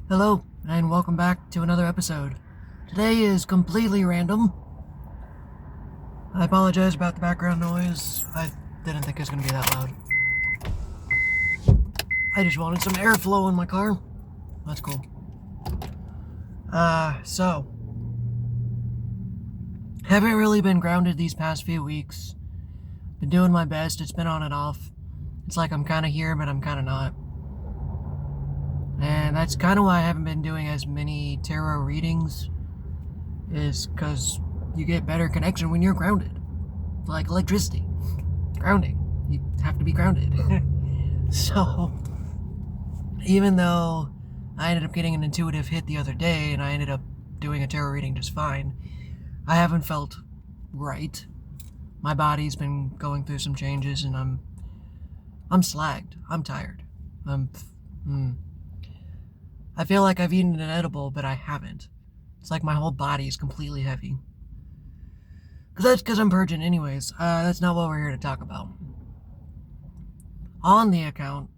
Hello, and welcome back to another episode. Today is completely random. I apologize about the background noise. I didn't think it was going to be that loud. I just wanted some airflow in my car. That's cool. So, haven't really been grounded these past few weeks. Been doing my best. It's been on and off. It's like I'm kind of here, but I'm kind of not. And that's kind of why I haven't been doing as many tarot readings, is because you get better connection when you're grounded. Like electricity. Grounding. You have to be grounded. So, even though I ended up getting an intuitive hit the other day and I ended up doing a tarot reading just fine, I haven't felt right. My body's been going through some changes and I'm slagged. I'm tired. I feel like I've eaten an edible, but I haven't. It's like my whole body is completely heavy. That's because I'm purging anyways. That's not what we're here to talk about. On the account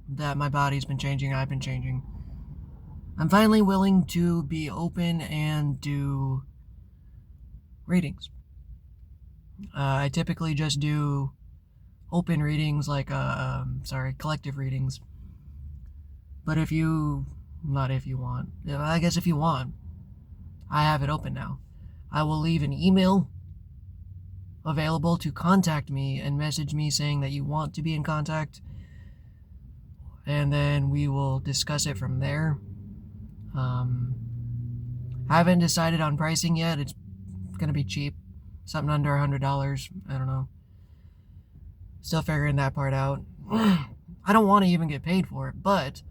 that my body's been changing, I've been changing, I'm finally willing to be open and do readings. I typically just do open readings, like, collective readings. But if you want, I guess if you want, I have it open now. I will leave an email available to contact me and message me saying that you want to be in contact, and then we will discuss it from there. Haven't decided on pricing yet. It's gonna be cheap, something under $100. I don't know. Still figuring that part out. I don't want to even get paid for it, but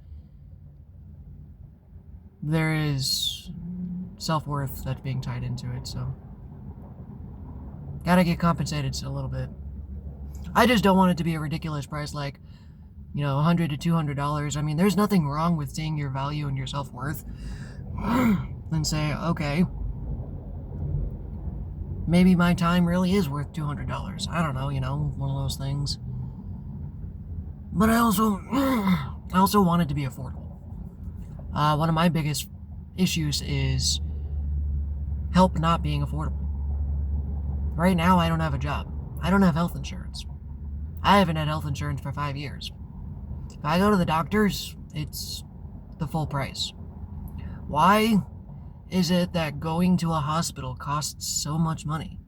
there is self-worth that's being tied into it, so gotta get compensated a little bit. I just don't want it to be a ridiculous price, like, $100 to $200. I mean, there's nothing wrong with seeing your value and your self-worth and say, okay, maybe my time really is worth $200. I don't know, one of those things. But I also want it to be affordable. One of my biggest issues is help not being affordable. Right now, I don't have a job. I don't have health insurance. I haven't had health insurance for 5 years. If I go to the doctor's, it's the full price. Why is it that going to a hospital costs so much money?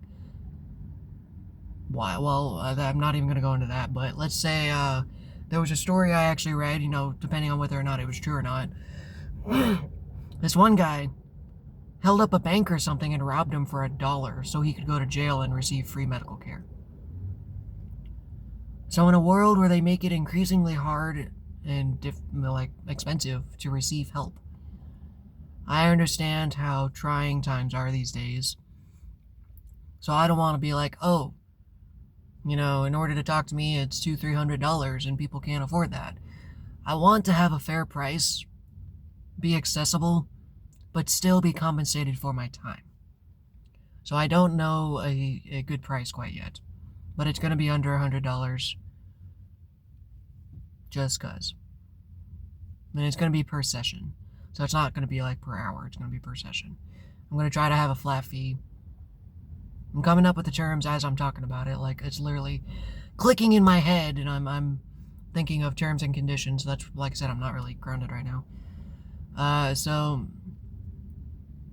Why? Well, I'm not even going to go into that, but let's say there was a story I actually read, depending on whether or not it was true or not. This one guy held up a bank or something and robbed him for $1 so he could go to jail and receive free medical care. So in a world where they make it increasingly hard and expensive to receive help, I understand how trying times are these days. So I don't want to be like, oh, in order to talk to me, it's $200-$300 and people can't afford that. I want to have a fair price, be accessible, but still be compensated for my time. So I don't know a good price quite yet, but it's going to be under $100 just cause. And it's going to be per session. So it's not going to be like per hour, it's going to be per session. I'm going to try to have a flat fee. I'm coming up with the terms as I'm talking about it. Like, it's literally clicking in my head and I'm thinking of terms and conditions. That's, like I said, I'm not really grounded right now. So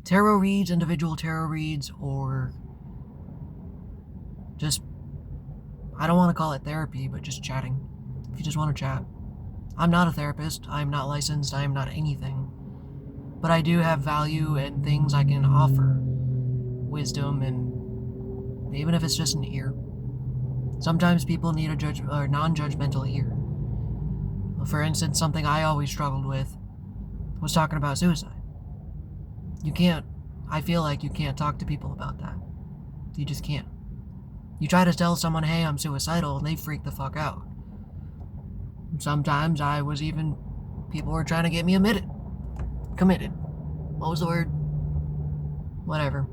tarot reads, individual tarot reads, or just, I don't want to call it therapy, but just chatting. If you just want to chat. I'm not a therapist. I'm not licensed. I am not anything. But I do have value and things I can offer. Wisdom, and even if it's just an ear. Sometimes people need a non-judgmental ear. For instance, something I always struggled with was talking about suicide. I feel like you can't talk to people about that. You just can't. You try to tell someone, hey, I'm suicidal, and they freak the fuck out. Sometimes people were trying to get me committed. What was the word? Whatever.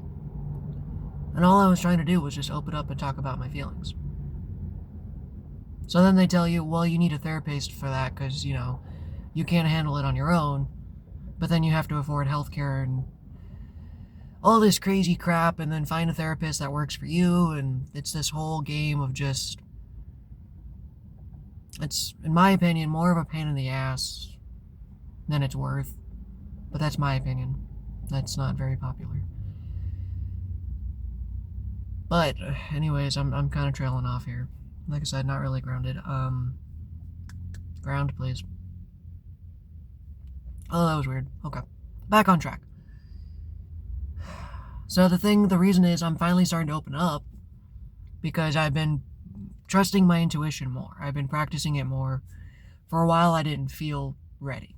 And all I was trying to do was just open up and talk about my feelings. So then they tell you, well, you need a therapist for that because, you can't handle it on your own. But then you have to afford healthcare and all this crazy crap, and then find a therapist that works for you, and it's this whole game of just... It's, in my opinion, more of a pain in the ass than it's worth. But that's my opinion. That's not very popular. But, anyways, I'm kind of trailing off here. Like I said, not really grounded. Ground, please. Oh, that was weird. Okay. Back on track. So the reason is I'm finally starting to open up because I've been trusting my intuition more. I've been practicing it more. For a while, I didn't feel ready.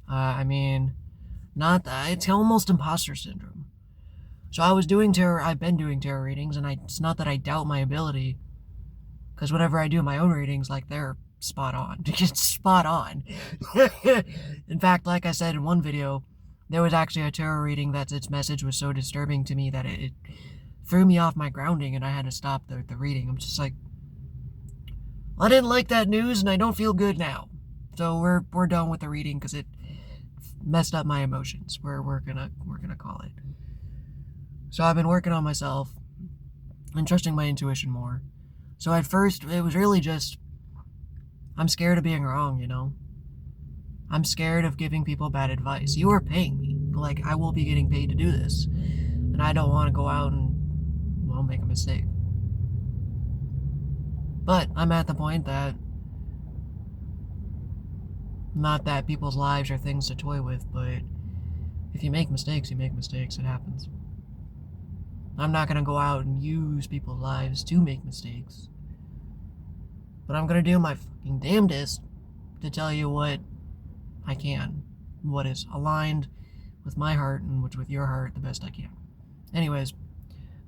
Not that, it's almost imposter syndrome. So I've been doing tarot readings, and it's not that I doubt my ability, because whenever I do my own readings, like, they're spot on. It's spot on. In fact, like I said in one video, there was actually a tarot reading that its message was so disturbing to me that it threw me off my grounding, and I had to stop the reading. I'm just like, I didn't like that news, and I don't feel good now. So we're done with the reading because it messed up my emotions. We're gonna call it. So I've been working on myself and trusting my intuition more. So at first, it was really just, I'm scared of being wrong, you know? I'm scared of giving people bad advice. You are paying me. Like, I will be getting paid to do this. And I don't want to go out and, well, make a mistake. But I'm at the point that, not that people's lives are things to toy with, but if you make mistakes, you make mistakes. It happens. I'm not going to go out and use people's lives to make mistakes. But I'm going to do my fucking damnedest to tell you what I can. What is aligned with my heart and with your heart the best I can. Anyways,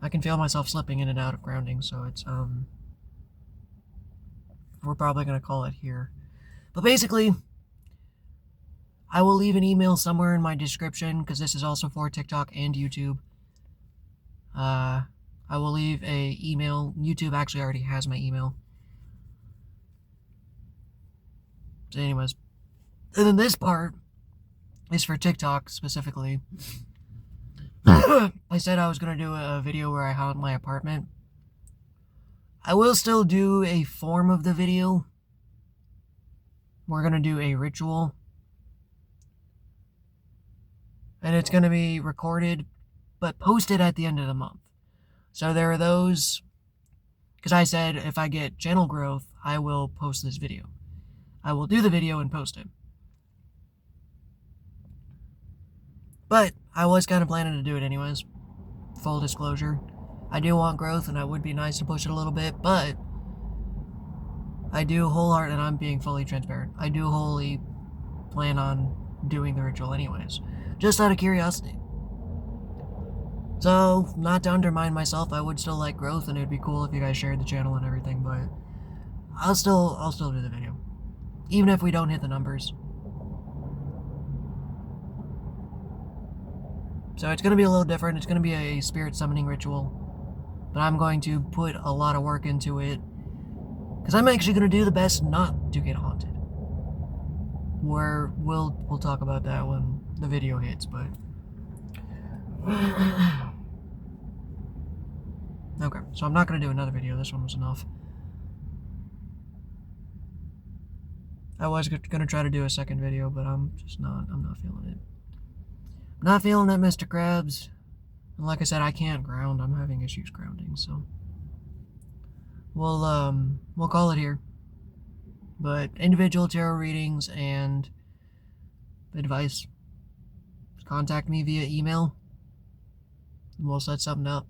I can feel myself slipping in and out of grounding, so it's, we're probably going to call it here. But basically, I will leave an email somewhere in my description, because this is also for TikTok and YouTube. I will leave a email. YouTube actually already has my email. So anyways, and then this part is for TikTok specifically. I said I was going to do a video where I haunt my apartment. I will still do a form of the video. We're going to do a ritual. And it's going to be recorded, but posted at the end of the month. So there are those, because I said if I get channel growth, I will post this video. I will do the video and post it. But I was kind of planning to do it anyways. Full disclosure. I do want growth, and it would be nice to push it a little bit, but I do wholeheartedly, and I'm being fully transparent, I do wholly plan on doing the ritual anyways. Just out of curiosity. So, not to undermine myself, I would still like growth, and it would be cool if you guys shared the channel and everything, but I'll still do the video. Even if we don't hit the numbers. So it's going to be a little different. It's going to be a spirit summoning ritual. But I'm going to put a lot of work into it. Because I'm actually going to do the best not to get haunted. We'll talk about that when the video hits, but... Okay, so I'm not going to do another video. This one was enough. I was going to try to do a second video, but I'm not feeling it. I'm not feeling it, Mr. Krabs. And like I said, I can't ground. I'm having issues grounding, so... We'll call it here. But individual tarot readings and advice, contact me via email, and we'll set something up.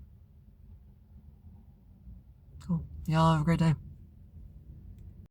Cool. Y'all have a great day.